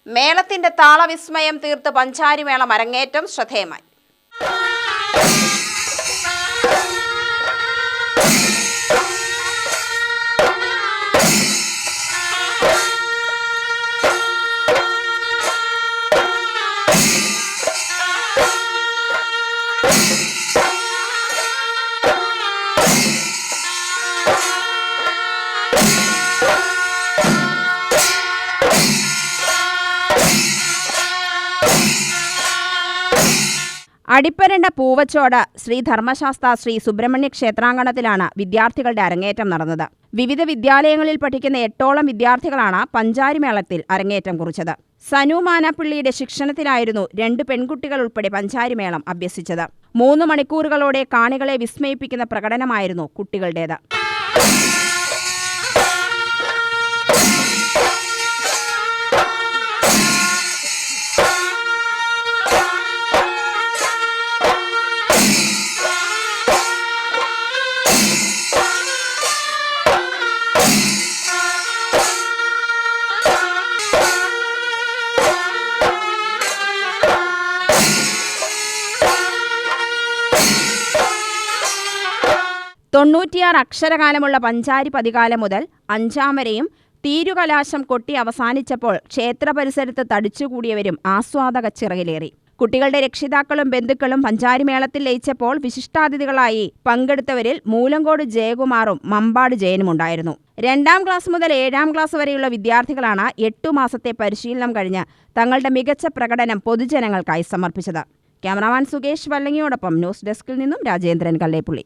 മേളത്തിന്റെ താളവിസ്മയം തീർത്ത് പഞ്ചാരിമേളം അരങ്ങേറ്റം ശ്രദ്ധേയമായി. അടിപ്പരണ്ട പൂവച്ചോട് ശ്രീ ധർമ്മശാസ്ത്ര ശ്രീ സുബ്രഹ്മണ്യ ക്ഷേത്രാങ്കണത്തിലാണ് വിദ്യാർത്ഥികളുടെ അരങ്ങേറ്റം നടന്നത്. വിവിധ വിദ്യാലയങ്ങളിൽ പഠിക്കുന്ന 8ഓളം വിദ്യാർത്ഥികളാണ് പഞ്ചാരിമേളത്തിൽ അരങ്ങേറ്റം കുറിച്ചത്. സനു മാനാപ്പിള്ളിയുടെ ശിക്ഷണത്തിലായിരുന്നു 2 പെൺകുട്ടികൾ ഉൾപ്പെടെ പഞ്ചാരിമേളം അഭ്യസിച്ചത്. 3 മണിക്കൂറുകളോടെ കാണികളെ വിസ്മയിപ്പിക്കുന്ന പ്രകടനമായിരുന്നു കുട്ടികളുടേത്. തൊണ്ണൂറ്റിയാറ് അക്ഷരകാലമുള്ള പഞ്ചാരി പതികാലം മുതൽ 5ാം വരെയും തീരുകലാശം കൊട്ടി അവസാനിച്ചപ്പോൾ ക്ഷേത്ര പരിസരത്ത് തടിച്ചുകൂടിയവരും ആസ്വാദക ചിറകിലേറി. കുട്ടികളുടെ രക്ഷിതാക്കളും ബന്ധുക്കളും പഞ്ചാരിമേളത്തിൽ ലയിച്ചപ്പോൾ വിശിഷ്ടാതിഥികളായി പങ്കെടുത്തവരിൽ മൂലങ്കോട് ജയകുമാറും മമ്പാട് ജയനുമുണ്ടായിരുന്നു. 2ാം ക്ലാസ് മുതൽ 7ാം ക്ലാസ് വരെയുള്ള വിദ്യാർത്ഥികളാണ് 8 മാസത്തെ പരിശീലനം കഴിഞ്ഞ് തങ്ങളുടെ മികച്ച പ്രകടനം പൊതുജനങ്ങൾക്കായി സമർപ്പിച്ചത്. ക്യാമറാമാൻ സുകേഷ് വല്ലങ്ങിയോടൊപ്പം ന്യൂസ് ഡെസ്കിൽ നിന്നും രാജേന്ദ്രൻ കല്ലേപ്പുള്ളി.